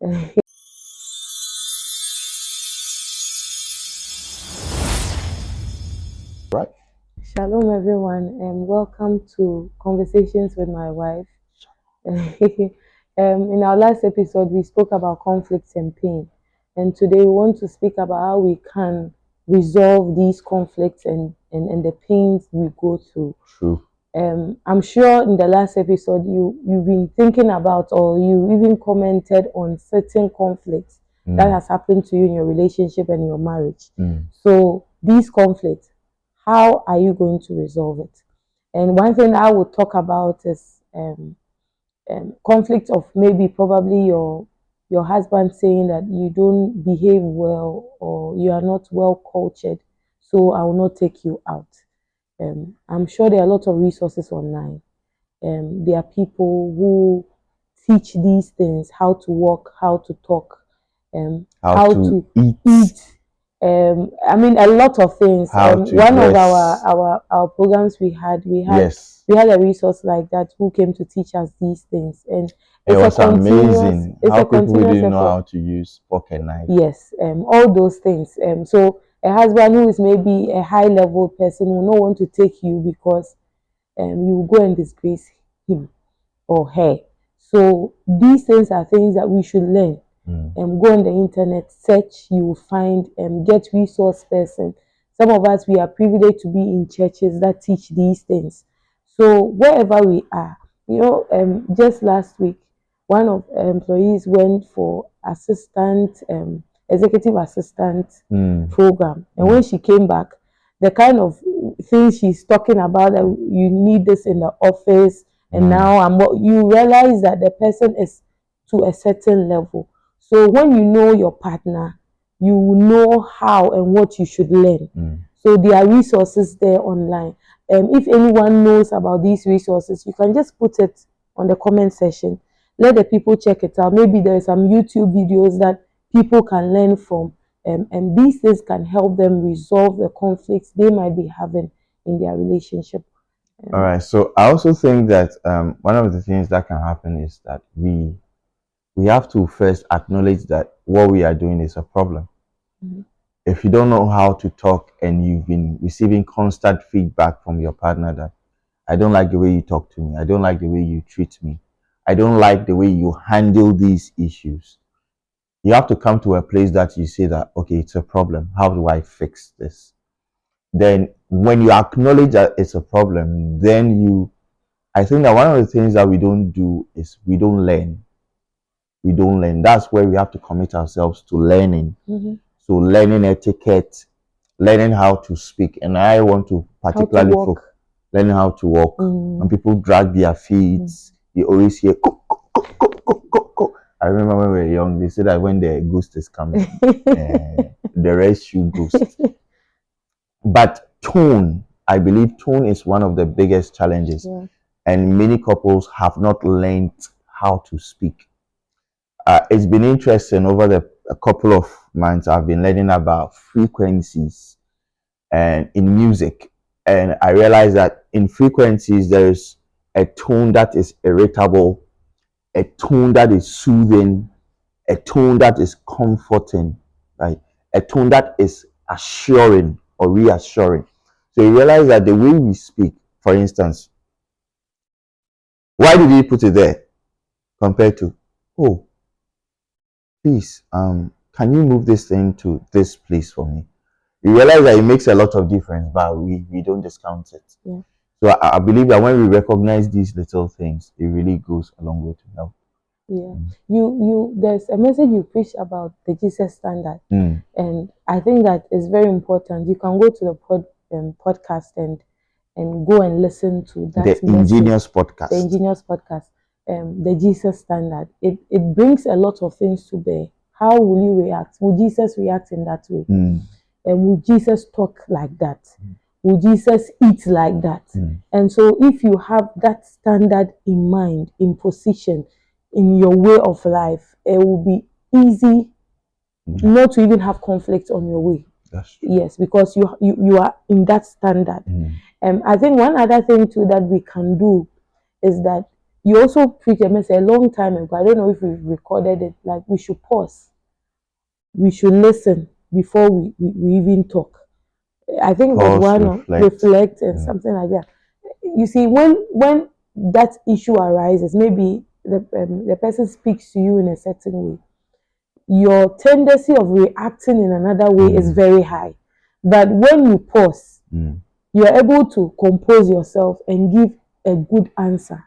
Right. Shalom, everyone, and welcome to Conversations with My Wife. In our last episode, we spoke about conflicts and pain, and today we want to speak about how we can resolve these conflicts and the pains we go through. True. I'm sure in the last episode you've been thinking about, or you even commented on certain conflicts that has happened to you in your relationship and your marriage. So these conflicts, how are you going to resolve it? And one thing I would talk about is conflict of maybe probably your husband saying that you don't behave well or you are not well cultured, so I will not take you out. I'm sure there are a lot of resources online. There are people who teach these things: how to walk, how to talk, How to eat. I mean, a lot of things. How to One of dress. our programs Yes. we had a resource like that who came to teach us these things, and It it's a was amazing it's how a people continuous didn't know effort. how to use pocket knife. Yes, all those things. So a husband who is maybe a high level person will not want to take you because you will go and disgrace him or her. So these things are things that we should learn. Go on the internet, search, you will find, get resource person. Some of us, we are privileged to be in churches that teach these things. So wherever we are, just last week, one of employees went for executive assistant program, and when she came back, the kind of things she's talking about, that you need this in the office, and now you realize that the person is to a certain level. So when you know your partner, you know how and what you should learn. So there are resources there online. If anyone knows about these resources, you can just put it on the comment section. Let the people check it out. Maybe there are some YouTube videos that people can learn from. And these things can help them resolve the conflicts they might be having in their relationship. All right. So I also think that one of the things that can happen is that we have to first acknowledge that what we are doing is a problem. If you don't know how to talk and you've been receiving constant feedback from your partner that I don't like the way you talk to me, I don't like the way you treat me, I don't like the way you handle these issues, you have to come to a place that you say that, okay, it's a problem. How do I fix this? Then when you acknowledge that it's a problem, then I think that one of the things that we don't do is we don't learn. We don't learn. That's where we have to commit ourselves to learning. So learning etiquette, learning how to speak. And I want to particularly focus learning how to walk. When people drag their feet, you always hear cook, cook, cook, cook, cook, cook, cook. I remember when we were young, they said that when the ghost is coming, the rescue ghost. But tone, I believe tone is one of the biggest challenges. And many couples have not learned how to speak. It's been interesting over a couple of months. I've been learning about frequencies and in music, and I realized that in frequencies there's a tone that is irritable, a tone that is soothing, a tone that is comforting, right? A tone that is assuring or reassuring. So you realize that the way we speak, for instance, why did he put it there compared to, oh, please, can you move this thing to this place for me? You realize that it makes a lot of difference, but we don't discount it. So I believe that when we recognize these little things, it really goes a long way to help. There's a message you preach about the Jesus standard, and I think that is very important. You can go to the podcast and go and listen to that the Ingenious podcast. The Ingenious podcast, the Jesus standard. It brings a lot of things to bear. How will you react? Will Jesus react in that way? And will Jesus talk like that? Will Jesus eat like that? And so if you have that standard in mind, in position, in your way of life, it will be easy not to even have conflict on your way. Yes, because you are in that standard. I think one other thing too that we can do is that you also preach a message a long time ago. I don't know if we've recorded it. Like, we should pause. We should listen before we even talk. I think it was Pause, one of reflect and Yeah. something like that. You see, when that issue arises, maybe the person speaks to you in a certain way, your tendency of reacting in another way is very high. But when you pause, you're able to compose yourself and give a good answer.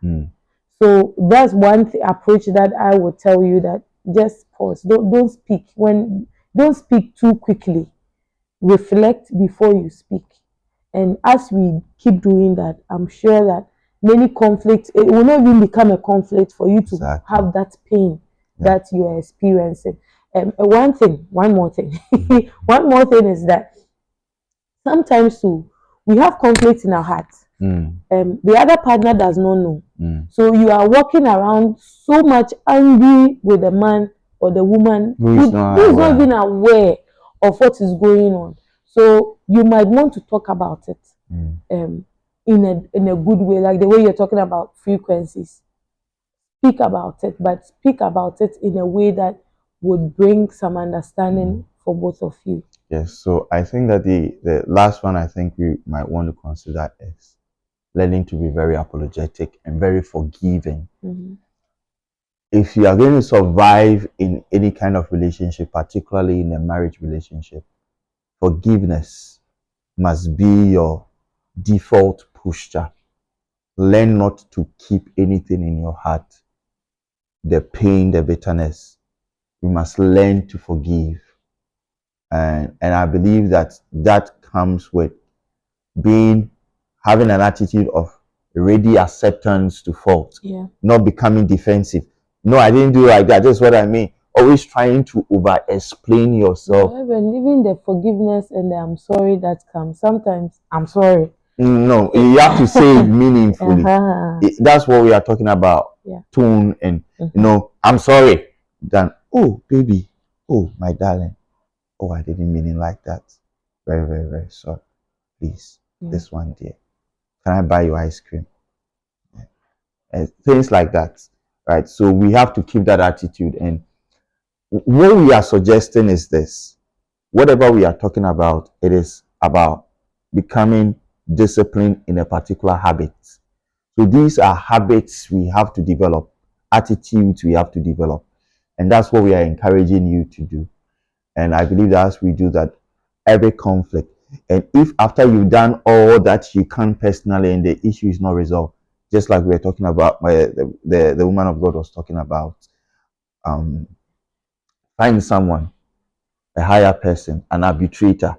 So that's one approach that I would tell you, that just pause. Don't speak don't speak too quickly. Reflect before you speak. And as we keep doing that, I'm sure that many conflicts, it will not even become a conflict for you to have that pain that you are experiencing. One more thing one more thing is that sometimes too, we have conflicts in our hearts. The other partner does not know. So you are walking around so much angry with the man or the woman who is not even aware of what is going on. So you might want to talk about it in a good way, like the way you're talking about frequencies. Speak about it, but speak about it in a way that would bring some understanding for both of you. Yes, so I think that the last one I think we might want to consider is learning to be very apologetic and very forgiving. If you are going to survive in any kind of relationship, particularly in a marriage relationship, forgiveness must be your default posture. Learn not to keep anything in your heart, the pain, the bitterness. You must learn to forgive. And I believe that comes with having an attitude of ready acceptance to fault, not becoming defensive. No, I didn't do like that. That's what I mean. Always trying to over-explain yourself. Even leaving the forgiveness and the I'm sorry that comes. Sometimes I'm sorry. No, you have to say it meaningfully. That's what we are talking about. Tone and I'm sorry. Then, oh baby, oh my darling, oh I didn't mean it like that. Very, very, very sorry. Please, this one, dear. Can I buy you ice cream? And things like that, right? So we have to keep that attitude. And what we are suggesting is this: whatever we are talking about, it is about becoming disciplined in a particular habit. So these are habits we have to develop, attitudes we have to develop, and that's what we are encouraging you to do. And I believe that as we do that, every conflict, and if after you've done all that you can personally and the issue is not resolved, just like we were talking about, the woman of God was talking about, find someone, a higher person, an arbitrator,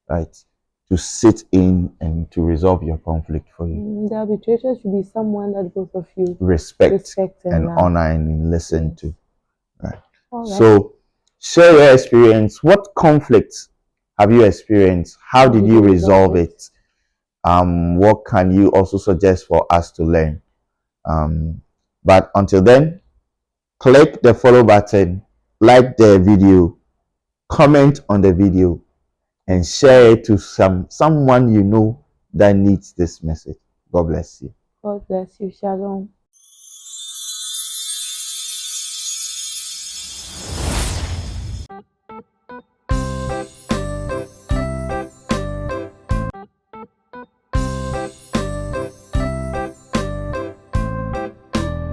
right, to sit in and to resolve your conflict for you. The arbitrator should be someone that both of you respect and honor and listen to. Right. So share your experience. What conflicts have you experienced? How did you resolve it? What can you also suggest for us to learn? But until then, click the follow button, like the video, comment on the video, and share it to someone you know that needs this message. God bless you. God bless you. Shalom.